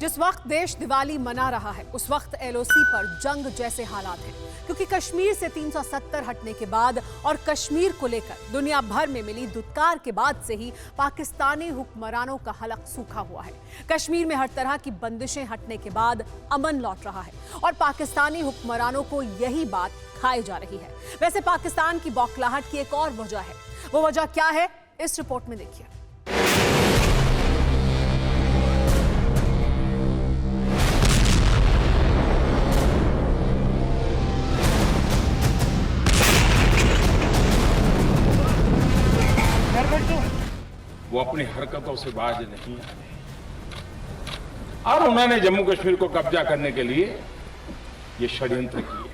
जिस वक्त देश दिवाली मना रहा है उस वक्त एलओसी पर जंग जैसे हालात हैं, क्योंकि कश्मीर से 370 हटने के बाद और कश्मीर को लेकर दुनिया भर में मिली दुत्कार के बाद से ही पाकिस्तानी हुक्मरानों का हलक सूखा हुआ है। कश्मीर में हर तरह की बंदिशें हटने के बाद अमन लौट रहा है और पाकिस्तानी हुक्मरानों को यही बात खाई जा रही है। वैसे पाकिस्तान की बौखलाहट की एक और वजह है, वो वजह क्या है इस रिपोर्ट में देखिए। वो अपनी हरकतों से बाज नहीं आए और उन्होंने जम्मू कश्मीर को कब्जा करने के लिए ये षड्यंत्र किए,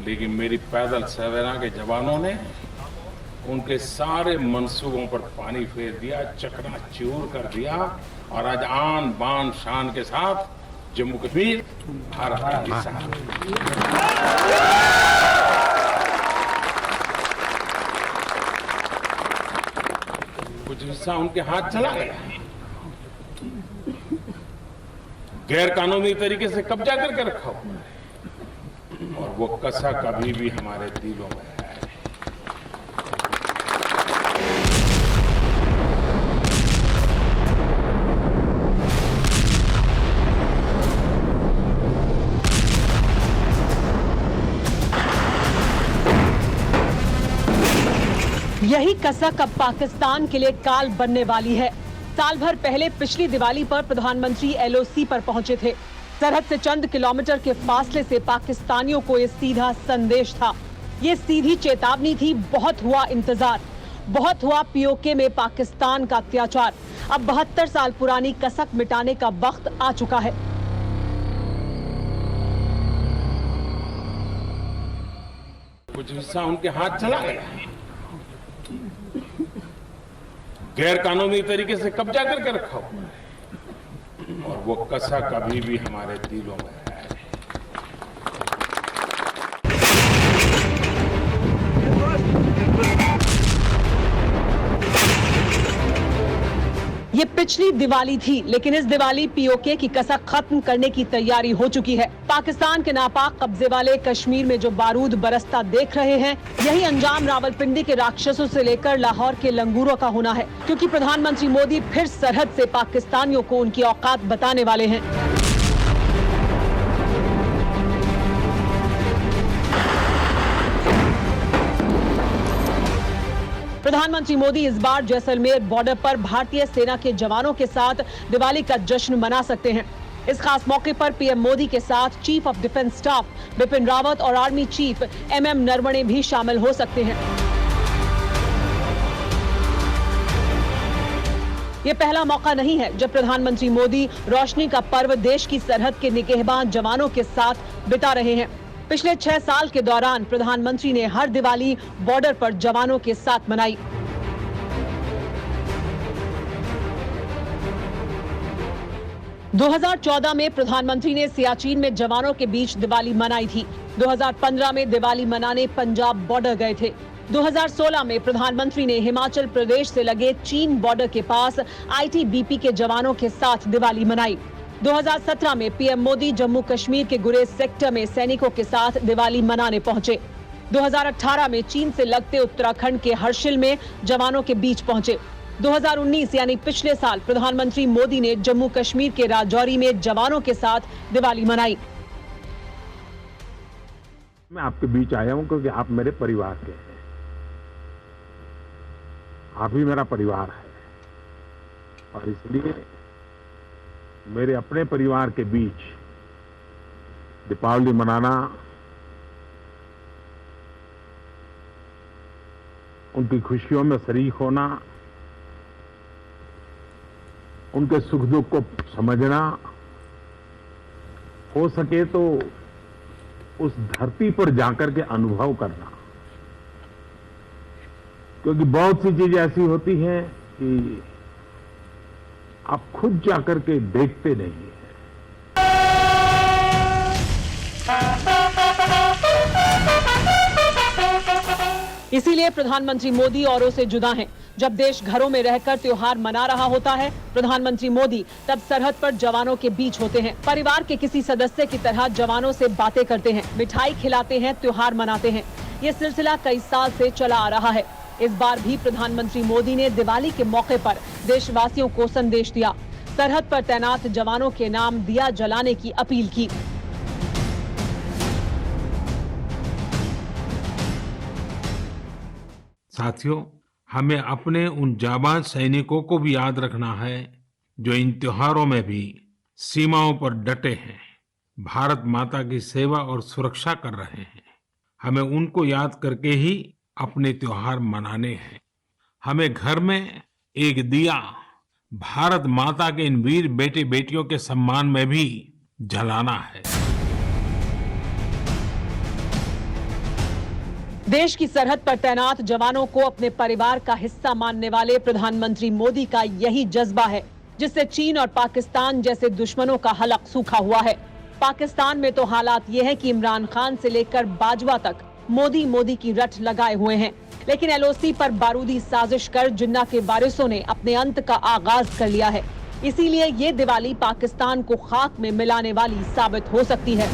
लेकिन मेरी पैदल सेना के जवानों ने उनके सारे मंसूबों पर पानी फेर दिया, चकनाचूर कर दिया और आज आन बान शान के साथ जम्मू कश्मीर भारत का हिस्सा है। कुछ हिस्सा उनके हाथ चला गया, गैर कानूनी तरीके से कब्जा करके रखा हुआ और वो कसा कभी भी हमारे दिलों में है। यही कसक अब पाकिस्तान के लिए काल बनने वाली है। साल भर पहले पिछली दिवाली पर प्रधानमंत्री एलओसी पर पहुंचे थे। सरहद से चंद किलोमीटर के फासले से पाकिस्तानियों को ये सीधा संदेश था, ये सीधी चेतावनी थी। बहुत हुआ इंतजार, बहुत हुआ पीओके में पाकिस्तान का अत्याचार। अब 72 साल पुरानी कसक मिटाने का वक्त आ चुका है। कुछ हिस्सा उनके हाथ चला गया, गैर कानूनी तरीके से कब्जा करके रखा हुआ और वो कसा कभी भी हमारे दिलों में है। ये पिछली दिवाली थी, लेकिन इस दिवाली पीओके की कसक खत्म करने की तैयारी हो चुकी है। पाकिस्तान के नापाक कब्जे वाले कश्मीर में जो बारूद बरसता देख रहे हैं, यही अंजाम रावलपिंडी के राक्षसों से लेकर लाहौर के लंगूरों का होना है, क्योंकि प्रधानमंत्री मोदी फिर सरहद से पाकिस्तानियों को उनकी औकात बताने वाले हैं। प्रधानमंत्री मोदी इस बार जैसलमेर बॉर्डर पर भारतीय सेना के जवानों के साथ दिवाली का जश्न मना सकते हैं। इस खास मौके पर पीएम मोदी के साथ chief of defence staff Bipin Rawat और आर्मी चीफ एमएम नरवणे भी शामिल हो सकते हैं। ये पहला मौका नहीं है जब प्रधानमंत्री मोदी रोशनी का पर्व देश की सरहद के निगहबान जवानों के साथ बिता रहे हैं। पिछले 6 साल के दौरान प्रधानमंत्री ने हर दिवाली बॉर्डर पर जवानों के साथ मनाई। – 2014 में प्रधानमंत्री ने सियाचिन में जवानों के बीच दिवाली मनाई थी। 2015 में दिवाली मनाने पंजाब बॉर्डर गए थे। 2016 में प्रधानमंत्री ने हिमाचल प्रदेश से लगे चीन बॉर्डर के पास आईटीबीपी के जवानों के साथ दिवाली मनाई। 2017 में पीएम मोदी जम्मू कश्मीर के गुरेज सेक्टर में सैनिकों के साथ दिवाली मनाने पहुंचे। 2018 में चीन से लगते उत्तराखंड के हर्षिल में जवानों के बीच पहुंचे। 2019 यानी पिछले साल प्रधानमंत्री मोदी ने जम्मू कश्मीर के राजौरी में जवानों के साथ दिवाली मनाई। मैं आपके बीच आया हूं क्योंकि आप मेरे परिवार के हैं, आप ही मेरा परिवार है और इसलिए मेरे अपने परिवार के बीच दीपावली मनाना, उनकी खुशियों में शरीक होना, उनके सुख दुख को समझना, हो सके तो उस धरती पर जाकर के अनुभव करना, क्योंकि बहुत सी चीजें ऐसी होती हैं कि आप खुद जाकर के देखते नहीं हैं। इसीलिए प्रधानमंत्री मोदी औरों से जुदा हैं। जब देश घरों में रहकर त्योहार मना रहा होता है, प्रधानमंत्री मोदी तब सरहद पर जवानों के बीच होते हैं। परिवार के किसी सदस्य की तरह जवानों से बातें करते हैं, मिठाई खिलाते हैं, त्योहार मनाते हैं। ये सिलसिला कई साल से चला आ रहा है। इस बार भी प्रधानमंत्री मोदी ने दिवाली के मौके पर देशवासियों को संदेश दिया। सरहद पर तैनात जवानों के नाम दिया जलाने की अपील की। साथियों, हमें अपने उन जाबाज सैनिकों को भी याद रखना है जो इन त्योहारों में भी सीमाओं पर डटे हैं, भारत माता की सेवा और सुरक्षा कर रहे हैं। हमें उनको याद करके ही अपने त्योहार मनाने हैं। हमें घर में एक दिया भारत माता के इन वीर बेटे बेटियों के सम्मान में भी जलाना है। देश की सरहद पर तैनात जवानों को अपने परिवार का हिस्सा मानने वाले प्रधानमंत्री मोदी का यही जज्बा है जिससे चीन और पाकिस्तान जैसे दुश्मनों का हलक सूखा हुआ है। पाकिस्तान में तो हालात ये है कि इमरान खान से लेकर बाजवा तक मोदी मोदी की रट लगाए हुए हैं, लेकिन एलओसी पर बारूदी साजिश कर जिन्ना के वारिसों ने अपने अंत का आगाज कर लिया है। इसीलिए ये दिवाली पाकिस्तान को खाक में मिलाने वाली साबित हो सकती है।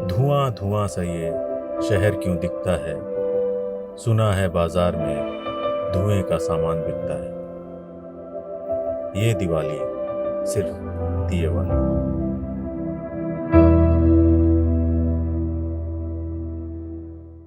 धुआं धुआं सा ये शहर क्यों दिखता है, सुना है बाजार में धुएं का सामान बिकता है। ये दिवाली सिर्फ दिए वाली।